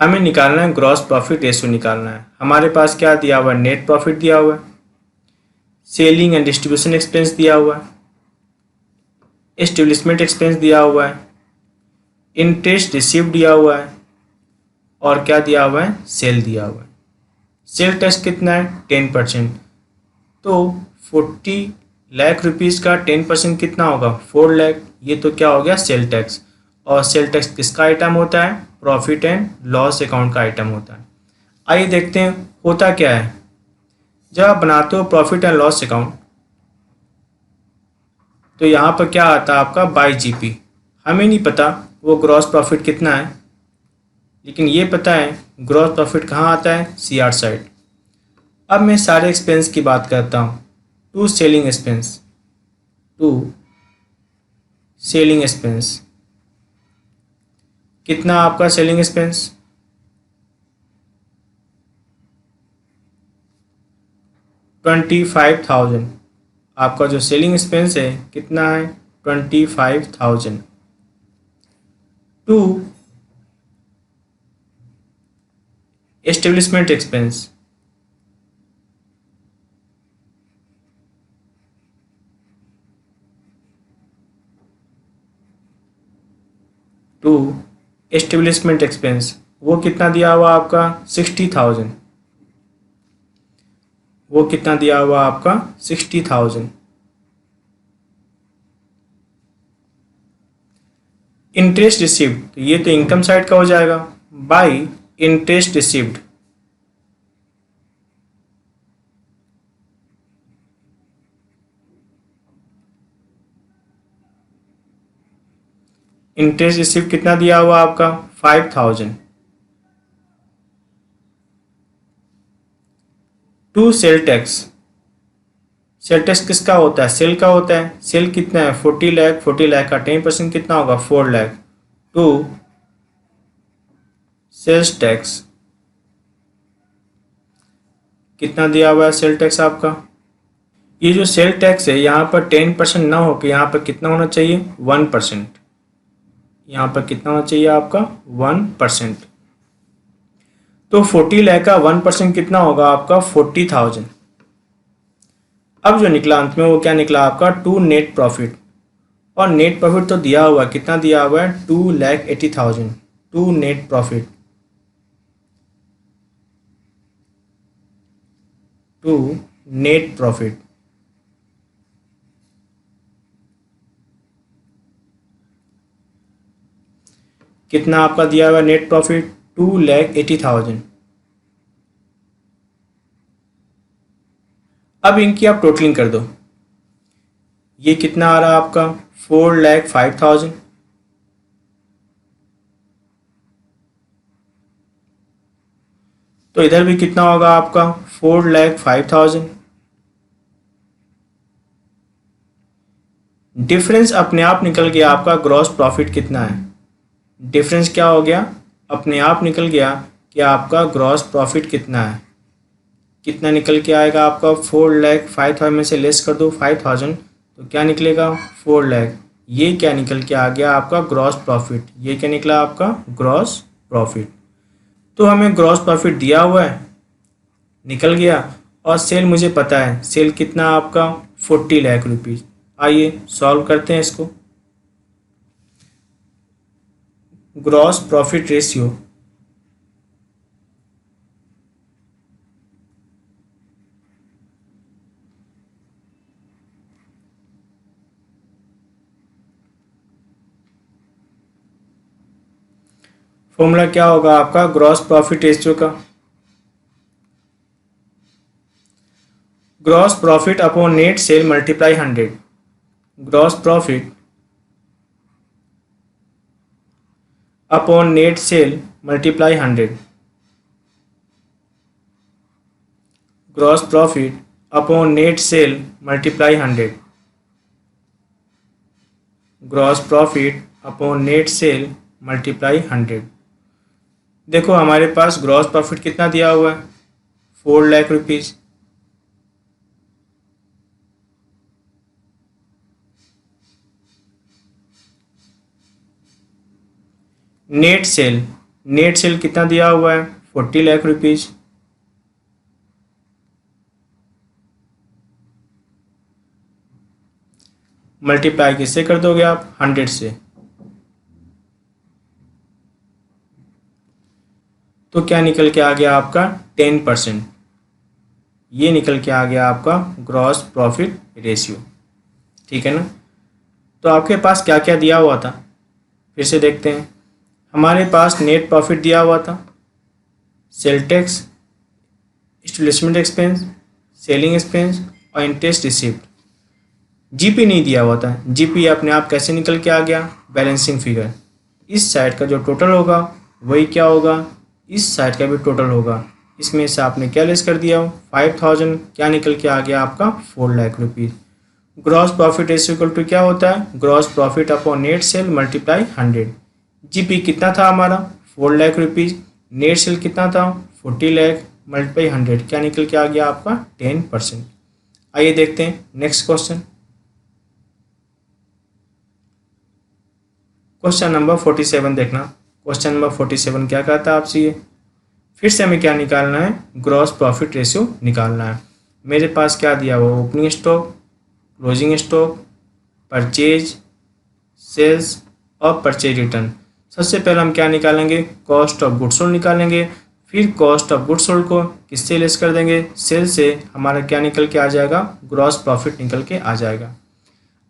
हमें निकालना है ग्रॉस प्रॉफिट रेशियो निकालना है। हमारे पास क्या दिया हुआ है नेट प्रॉफिट दिया हुआ है, सेलिंग एंड डिस्ट्रीब्यूशन एक्सपेंस दिया हुआ है, एस्टेब्लिशमेंट एक्सपेंस दिया हुआ है, इंटरेस्ट रिसीव दिया हुआ है और क्या दिया हुआ है सेल दिया हुआ है। सेल टैक्स कितना है 10%। तो 40,00,000 रुपीज़ का 10% कितना होगा 4,00,000। ये तो क्या हो गया सेल टैक्स। और सेल टैक्स किसका आइटम होता है प्रॉफिट एंड लॉस अकाउंट का आइटम होता है। आइए देखते हैं होता क्या है। जब आप बनाते हो प्रॉफिट एंड लॉस अकाउंट तो यहाँ पर क्या आता है आपका बाय जीपी। हमें नहीं पता वो ग्रॉस प्रॉफिट कितना है, लेकिन ये पता है ग्रॉस प्रॉफिट कहाँ आता है सीआर साइड। अब मैं सारे एक्सपेंस की बात करता हूँ। टू सेलिंग एक्सपेंस कितना आपका सेलिंग एक्सपेंस 25,000। आपका जो सेलिंग एक्सपेंस है कितना है 25,000। To establishment expense to establishment expense, वो कितना दिया हुआ आपका 60,000, वो कितना दिया हुआ आपका 60,000। इंटरेस्ट रिसीव्ड, तो ये तो इनकम साइड का हो जाएगा, by interest received, interest receive कितना दिया हुआ आपका 5,000। To sale tax, sale tax किसका होता है, सेल का होता है, सेल कितना है 40 लाख, 40 लाख का 10% कितना होगा 4 लाख। टू सेल्स टैक्स, कितना दिया हुआ है सेल टैक्स आपका, ये जो सेल टैक्स है यहाँ पर 10% ना होकर यहाँ पर कितना होना चाहिए 1%, यहाँ पर कितना होना चाहिए आपका 1%। तो 40 लाख का 1% कितना होगा आपका 40,000। अब जो निकला अंत में वो क्या निकला आपका 2 नेट प्रॉफिट, और नेट प्रॉफिट तो दिया हुआ है, कितना दिया हुआ है 2,80,000, 2 नेट प्रॉफिट, 2 नेट प्रॉफिट। कितना आपका दिया हुआ नेट प्रॉफिट 2,80,000। अब इनकी आप टोटलिंग कर दो, ये कितना आ रहा है आपका 4,05,000, तो इधर भी कितना होगा आपका 4,05,000। डिफरेंस अपने आप निकल गया आपका ग्रॉस प्रॉफिट कितना है, डिफरेंस क्या हो गया अपने आप निकल गया कि आपका ग्रॉस प्रॉफिट कितना है, कितना निकल के आएगा आपका 4,05,000 में से लेस कर दो 5,000 तो क्या निकलेगा 4 लाख। ये क्या निकल के आ गया आपका ग्रॉस प्रॉफिट, ये क्या निकला आपका ग्रॉस प्रॉफिट। तो हमें ग्रॉस प्रॉफिट दिया हुआ है निकल गया, और सेल मुझे पता है सेल कितना आपका 40 लाख रुपीज़। आइए सॉल्व करते हैं इसको। ग्रॉस प्रॉफिट रेशियो, फॉर्मूला क्या होगा आपका ग्रॉस प्रॉफिट रेशियो का, gross profit upon net sale multiply 100, gross profit upon net sale multiply 100, gross profit upon net sale multiply 100, gross profit upon net sale multiply 100। देखो हमारे पास ग्रॉस प्रॉफिट कितना दिया हुआ है 4 लाख रुपीज़, नेट सेल कितना दिया हुआ है 40 लाख रुपीज़, मल्टीप्लाई किससे कर दोगे आप 100 से, तो क्या निकल के आ गया आपका 10%, ये निकल के आ गया आपका ग्रॉस प्रॉफिट रेशियो। ठीक है ना। तो आपके पास क्या क्या दिया हुआ था फिर से देखते हैं। हमारे पास नेट प्रॉफिट दिया हुआ था, sale tax, establishment expense, selling expense और इंटरेस्ट रिसीव्ड। जीपी नहीं दिया हुआ था, जीपी अपने आप कैसे निकल के आ गया बैलेंसिंग फिगर, इस साइड का जो टोटल होगा वही क्या होगा इस साइड का भी टोटल होगा, इसमें से आपने क्या लेस कर दिया 5,000, क्या निकल के आ गया आपका 4 lakh rupees. Gross profit ratio equal to क्या होता है gross profit upon net sale multiply 100। GP कितना था हमारा 4 लाख रुपीज़, नेट सेल कितना था 40 लाख मल्टीप्लाई 100, क्या निकल के आ गया आपका 10%। आइए देखते हैं नेक्स्ट क्वेश्चन, क्वेश्चन नंबर 47 देखना। क्वेश्चन नंबर 47 क्या कहता है आपसे, ये फिर से हमें क्या निकालना है ग्रॉस प्रॉफिट रेशियो निकालना है। मेरे पास क्या दिया हुआ opening stock, closing stock, purchase, sales और परचेज रिटर्न। सबसे पहले हम क्या निकालेंगे, कॉस्ट ऑफ गुड्स सोल्ड निकालेंगे। फिर कॉस्ट ऑफ गुड्स सोल्ड को किससे लेस कर देंगे, सेल से। हमारा क्या निकल के आ जाएगा, ग्रॉस प्रॉफिट निकल के आ जाएगा।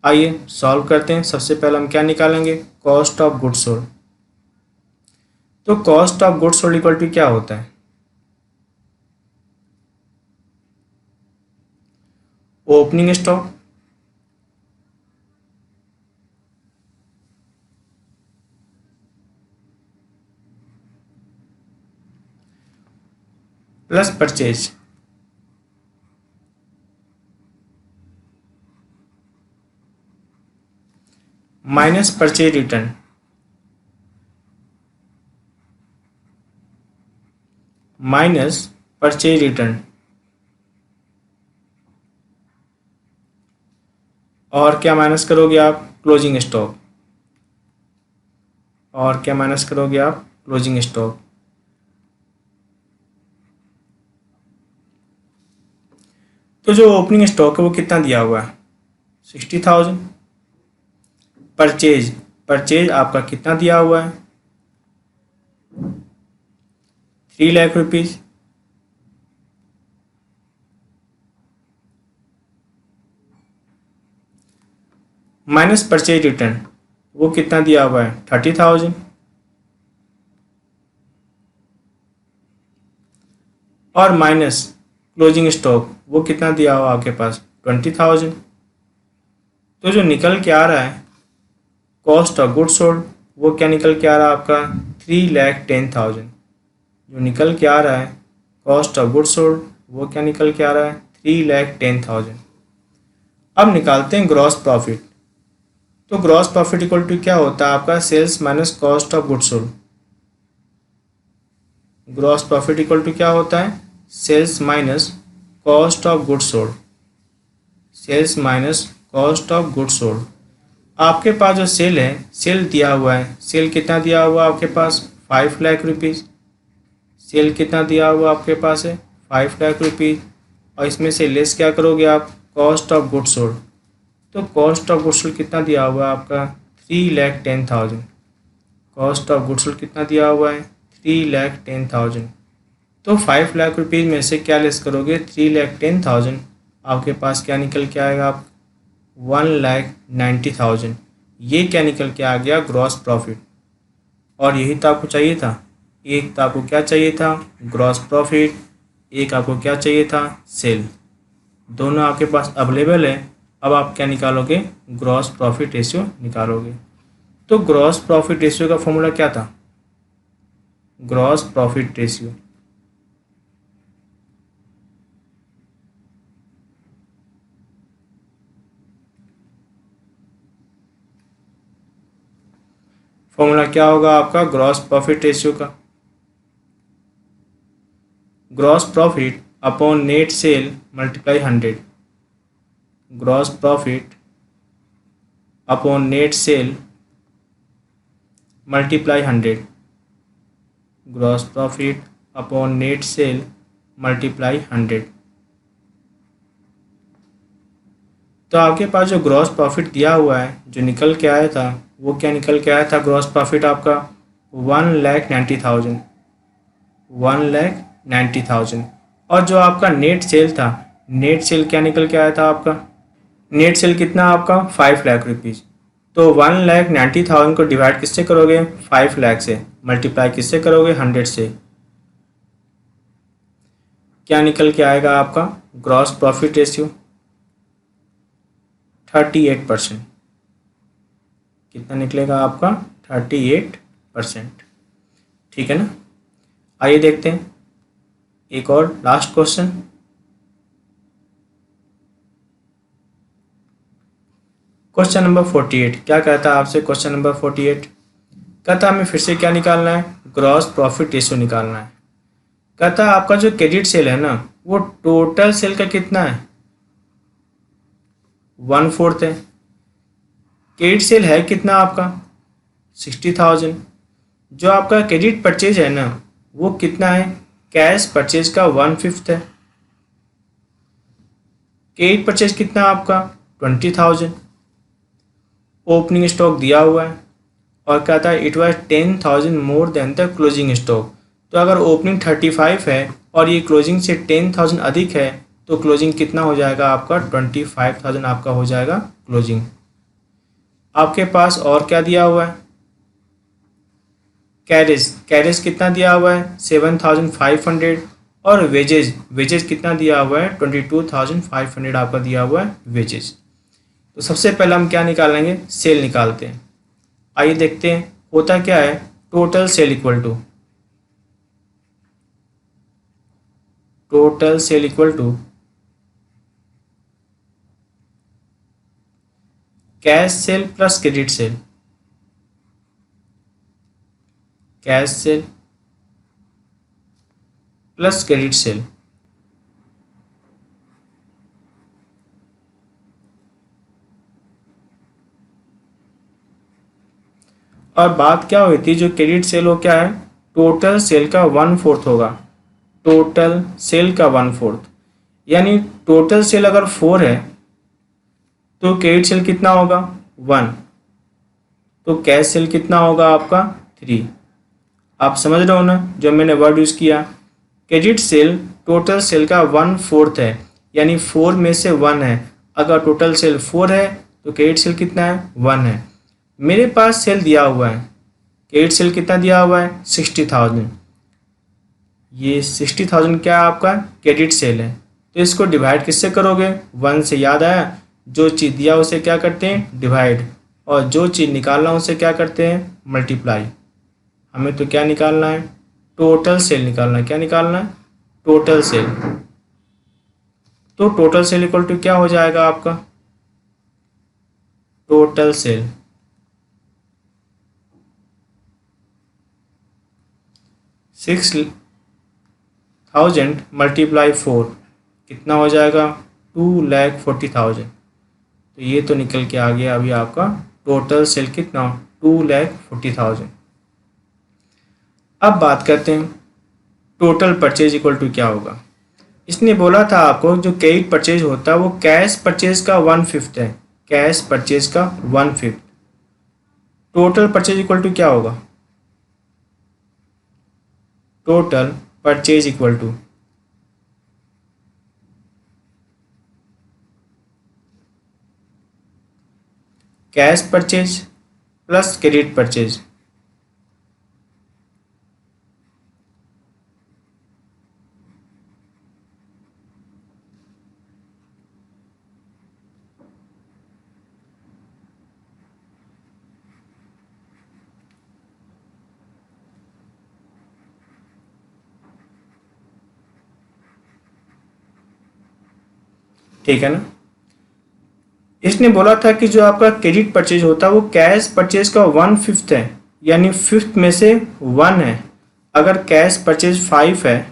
आइए सॉल्व करते हैं। सबसे पहले हम क्या निकालेंगे, कॉस्ट ऑफ गुड्स सोल्ड। तो cost of goods sold equal to क्या होता है, opening stock plus purchase minus purchase return minus purchase return. और क्या माइनस करोगे आप, क्लोजिंग स्टॉक। और क्या माइनस करोगे आप, क्लोजिंग स्टॉक। तो जो ओपनिंग स्टॉक है वो कितना दिया हुआ है, 60,000। परचेज परचेज आपका कितना दिया हुआ है, 3 lakh rupees. Minus purchase return वो कितना दिया हुआ है, 30,000। और माइनस क्लोजिंग स्टॉक वो कितना दिया हुआ आपके पास, 20,000। तो जो निकल के आ रहा है कॉस्ट ऑफ गुड्स सोल्ड वो क्या निकल के आ रहा है आपका, 3,10,000। जो निकल के आ रहा है कॉस्ट ऑफ गुड्स सोल्ड वो क्या निकल के आ रहा है, 3,10,000। अब निकालते हैं ग्रॉस प्रॉफिट। तो ग्रॉस प्रॉफिट इक्वल टू क्या होता है आपका, sales minus cost of goods sold. Gross profit equal to क्या होता है, sales minus cost of goods sold. Sales minus cost of goods sold. आपके पास जो सेल है, सेल दिया हुआ है, सेल कितना दिया हुआ है आपके पास, 5 लाख रुपीज़। सेल कितना दिया हुआ आपके पास है, 5 लाख रुपीज़। और इसमें से लेस क्या करोगे आप, कॉस्ट ऑफ गुड्स सोल्ड। तो कॉस्ट ऑफ गुड्स सोल्ड कितना दिया हुआ है आपका, 3,10,000। कॉस्ट ऑफ गुड्स सोल्ड कितना दिया हुआ है, 3,10,000। तो 5 लाख रुपीज़ में से क्या लेस करोगे, 3,10,000। आपके पास क्या निकल के आएगा आप, 1,90,000। ये क्या निकल के आ गया, ग्रॉस प्रॉफिट। और यही तो आपको चाहिए था। एक तो आपको क्या चाहिए था, ग्रॉस प्रॉफिट। एक आपको क्या चाहिए था, सेल। दोनों आपके पास अवेलेबल है। अब आप क्या निकालोगे, ग्रॉस प्रॉफिट रेशियो निकालोगे। तो ग्रॉस प्रॉफिट रेशियो का फॉर्मूला क्या था, ग्रॉस प्रॉफिट रेशियो फॉर्मूला क्या होगा आपका, ग्रॉस प्रॉफिट रेशियो का, gross profit upon net sale multiply 100। Gross profit upon net sale multiply 100। Gross profit upon net sale multiply 100। तो आपके पास जो ग्रॉस प्रॉफिट दिया हुआ है, जो निकल के आया था, वो क्या निकल के आया था, ग्रॉस प्रॉफिट आपका 1,90,000। 1,90,000। और जो आपका नेट सेल था, नेट सेल क्या निकल के आया था आपका, नेट सेल कितना आपका, 5 लाख रुपीज़। तो 1,90,000 को डिवाइड किससे करोगे, 5 लाख से। मल्टीप्लाई किससे करोगे, 100 से। क्या निकल के आएगा आपका, ग्रॉस प्रॉफिट रेशियो 38%। कितना निकलेगा आपका, 38%। ठीक है ना। आइए देखते हैं एक और लास्ट क्वेश्चन। क्वेश्चन नंबर 48 क्या कहता है आपसे, क्वेश्चन नंबर 48 कहता है हमें फिर से क्या निकालना है, ग्रॉस प्रॉफिट रेशियो निकालना है। कहता है आपका जो क्रेडिट सेल है ना, वो टोटल सेल का कितना है, 1/4 है। क्रेडिट सेल है कितना आपका, 60,000। जो आपका क्रेडिट परचेज है ना, वो कितना है, कैश परचेज का 1/5 है। क्रेडिट परचेज कितना आपका, 20,000। ओपनिंग स्टॉक दिया हुआ है। और क्या था, it was 10,000 more than the closing stock. तो अगर ओपनिंग 35 है और ये क्लोजिंग से 10,000 अधिक है तो क्लोजिंग कितना हो जाएगा आपका, 25,000 आपका हो जाएगा क्लोजिंग। आपके पास और क्या दिया हुआ है, कैरेज, कैरेज कितना दिया हुआ है 7,500 और वेजेज, वेजेज कितना दिया हुआ है 22,500 आपका दिया हुआ है वेजेज। तो सबसे पहले हम क्या निकालेंगे, सेल निकालते हैं। आइए देखते हैं होता क्या है, total sale equal to cash sale plus credit sale, cash sale plus credit sale. और बात क्या हुई थी, जो क्रेडिट सेल हो क्या है, टोटल सेल का 1/4 होगा, टोटल सेल का 1/4। यानी टोटल सेल अगर 4 है तो क्रेडिट सेल कितना होगा 1, तो कैश सेल कितना होगा आपका 3। आप समझ रहे हो ना जो मैंने वर्ड यूज़ किया, क्रेडिट सेल टोटल सेल का 1/4 है, यानी 4 में से 1 है। अगर टोटल सेल 4 है तो क्रेडिट सेल कितना है 1 है। मेरे पास सेल दिया हुआ है, क्रेडिट सेल कितना दिया हुआ है 60,000, ये 60,000 क्या है आपका क्रेडिट सेल है। तो इसको डिवाइड किससे करोगे, 1 से। याद आया, जो चीज़ दिया उसे क्या करते हैं डिवाइड, और जो चीज़ निकालना उसे क्या करते हैं मल्टीप्लाई। हमें तो क्या निकालना है, टोटल सेल निकालना है। क्या निकालना है, टोटल सेल। तो टोटल सेल इक्वल टू क्या हो जाएगा आपका, टोटल सेल 6,000 मल्टीप्लाई 4 कितना हो जाएगा 2,40,000। तो ये तो निकल के आ गया अभी आपका टोटल सेल कितना 2,40,000। अब बात करते हैं टोटल परचेज इक्वल टू क्या होगा। इसने बोला था आपको जो क्रेडिट परचेज होता है वो कैश परचेज का 1/5 है, कैश परचेज का 1/5। टोटल परचेज इक्वल टू क्या होगा, total purchase equal to cash purchase plus credit purchase. ठीक है ना, इसने बोला था कि जो आपका क्रेडिट परचेज होता है वो कैश परचेज का 1/5 है, यानी 5th में से 1 है। अगर कैश परचेज 5 है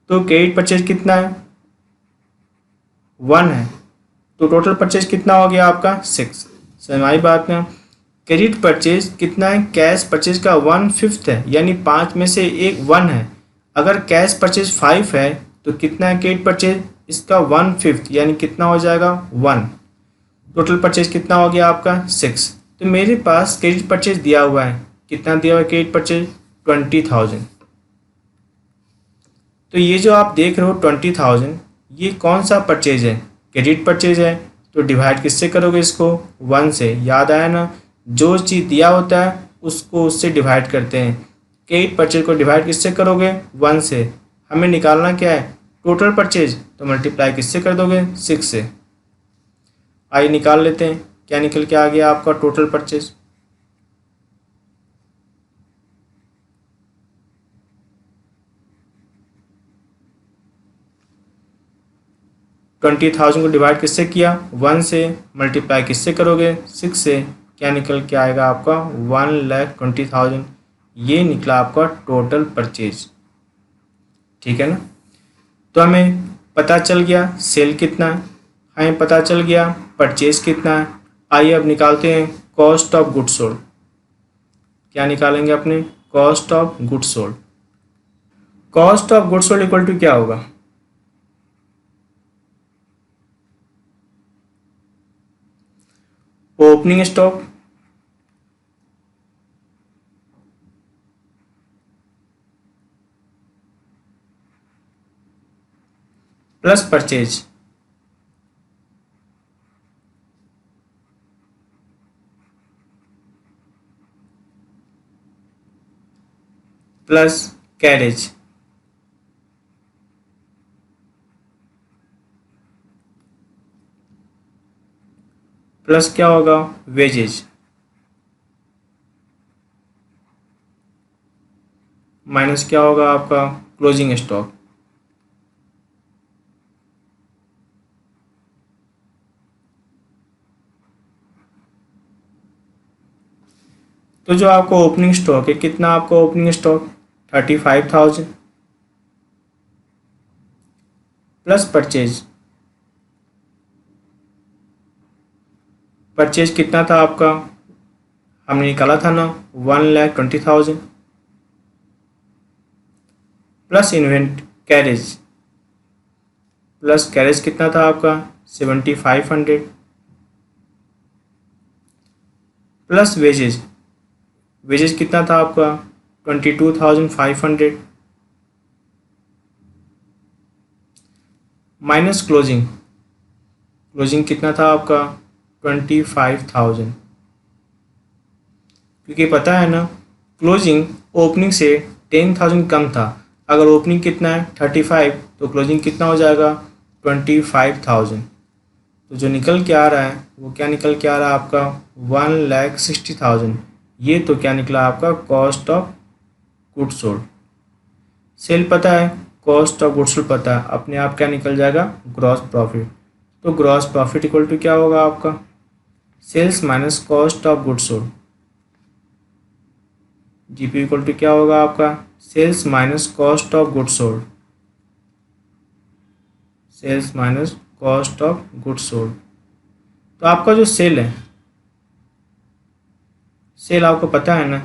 तो क्रेडिट परचेज कितना है 1 है, तो टोटल परचेज कितना हो गया आपका 6। समझ बात में, क्रेडिट परचेज कितना है, कैश परचेज का 1/5 है, यानी 5 में से एक 1 है। अगर कैश परचेज 5 है तो कितना है क्रेडिट परचेज, इसका 1/5 यानी कितना हो जाएगा 1। टोटल परचेज कितना हो गया आपका 6। तो मेरे पास क्रेडिट परचेज दिया हुआ है, कितना दिया हुआ है क्रेडिट परचेज 20,000। तो ये जो आप देख रहे हो 20,000 ये कौन सा परचेज है, क्रेडिट परचेज है। तो डिवाइड किससे करोगे इसको 1 से। याद आया ना, जो चीज़ दिया होता है उसको उससे डिवाइड करते हैं। क्रेडिट परचेज को डिवाइड किससे करोगे 1 से। हमें निकालना क्या है टोटल परचेज, तो मल्टीप्लाई किससे कर दोगे 6 से। आइए निकाल लेते हैं क्या निकल के आ गया आपका टोटल परचेज। 20,000 को डिवाइड किससे किया 1 से, मल्टीप्लाई किससे करोगे 6 से, क्या निकल के आएगा आपका 1,20,000। ये निकला आपका टोटल परचेज। ठीक है ना, तो हमें पता चल गया सेल कितना है, हमें पता चल गया परचेज कितना है। आइए अब निकालते हैं कॉस्ट ऑफ गुड्स सोल्ड। क्या निकालेंगे अपने cost of goods sold. Cost of goods sold equal to क्या होगा, opening stock plus purchase plus carriage plus क्या होगा वेजेज माइनस क्या होगा आपका क्लोजिंग स्टॉक तो जो आपको ओपनिंग स्टॉक है कितना आपका opening stock 35,000 plus purchase purchase कितना था आपका हमने निकाला था ना 1,20,000 प्लस इन्वेंट कैरेज कितना था आपका 7,500 प्लस वेजेज कितना था आपका 22,500 माइनस क्लोजिंग कितना था आपका 25,000 क्योंकि पता है ना क्लोजिंग ओपनिंग से 10,000 कम था। अगर ओपनिंग कितना है 35 तो क्लोजिंग कितना हो जाएगा 25,000। तो जो निकल के आ रहा है वो क्या निकल के आ रहा है आपका 1,60,000। ये तो क्या निकला आपका cost of goods sold. Sale पता है कॉस्ट ऑफ गुड्स सोल्ड पता है अपने आप क्या निकल जाएगा ग्रॉस प्रॉफिट। तो ग्रॉस प्रॉफिट इक्वल टू क्या होगा आपका sales minus cost of goods sold. GP equal to क्या होगा आपका sales minus cost of goods sold sales minus cost of goods sold. तो आपका जो सेल है सेल आपको पता है ना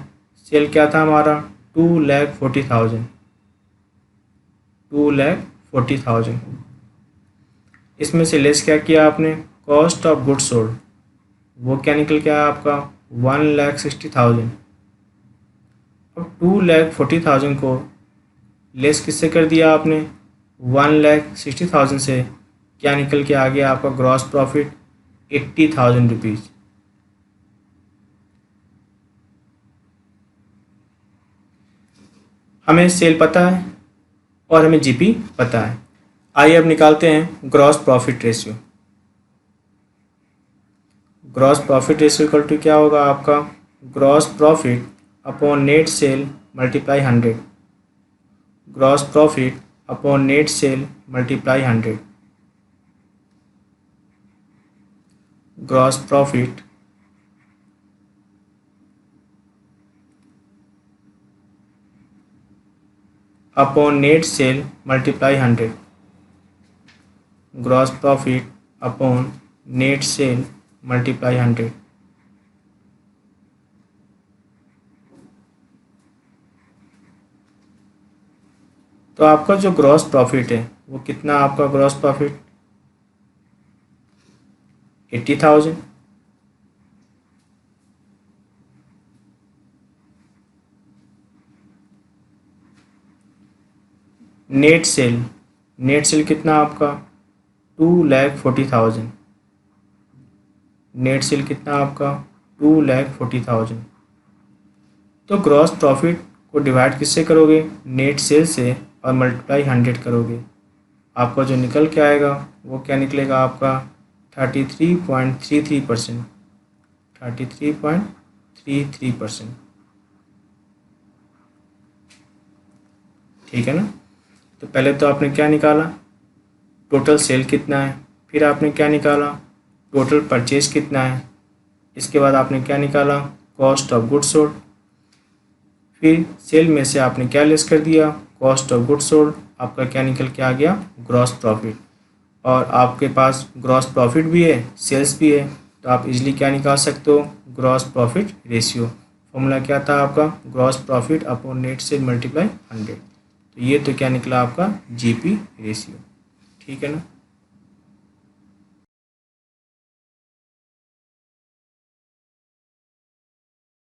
सेल क्या था हमारा 2,40,000 इसमें से लेस क्या किया आपने कॉस्ट ऑफ गुड्स सोल्ड वो क्या निकल के आया आपका 1,60,000। अब 2,40,000 को लेस किससे कर दिया आपने 1,60,000 से क्या निकल के आ गया आपका ग्रॉस प्रॉफिट 80,000 रुपीज़। हमें सेल पता है और हमें जीपी पता है। आइए अब निकालते हैं gross profit ratio. Gross profit ratio equal to क्या होगा आपका gross profit upon net sale multiply 100। Gross profit upon net sale multiply 100। Gross profit upon net sale multiply 100। Gross profit upon net sale multiply 100। तो आपका जो ग्रॉस प्रॉफिट है वो कितना आपका ग्रॉस प्रॉफिट 80,000। नेट सेल कितना आपका 2,40,000। नेट सेल कितना आपका 2,40,000। तो ग्रॉस प्रॉफिट को डिवाइड किससे करोगे नेट सेल से और मल्टीप्लाई 100 करोगे। आपका जो निकल के आएगा वो क्या निकलेगा आपका 33.33%। 33.33%। ठीक है ना। तो पहले तो आपने क्या निकाला टोटल सेल कितना है, फिर आपने क्या निकाला टोटल परचेज कितना है, इसके बाद आपने क्या निकाला कॉस्ट ऑफ गुड्स सोल्ड, फिर सेल में से आपने क्या लेस कर दिया कॉस्ट ऑफ गुड्स सोल्ड। आपका क्या निकल के आ गया ग्रॉस प्रॉफिट। और आपके पास ग्रॉस प्रॉफिट भी है सेल्स भी है तो आप इजीली क्या निकाल सकते हो ग्रॉस प्रॉफिट रेशियो। फॉर्मूला क्या था आपका gross profit upon net sale multiply 100। तो ये तो क्या निकला आपका जीपी रेशियो। ठीक है ना।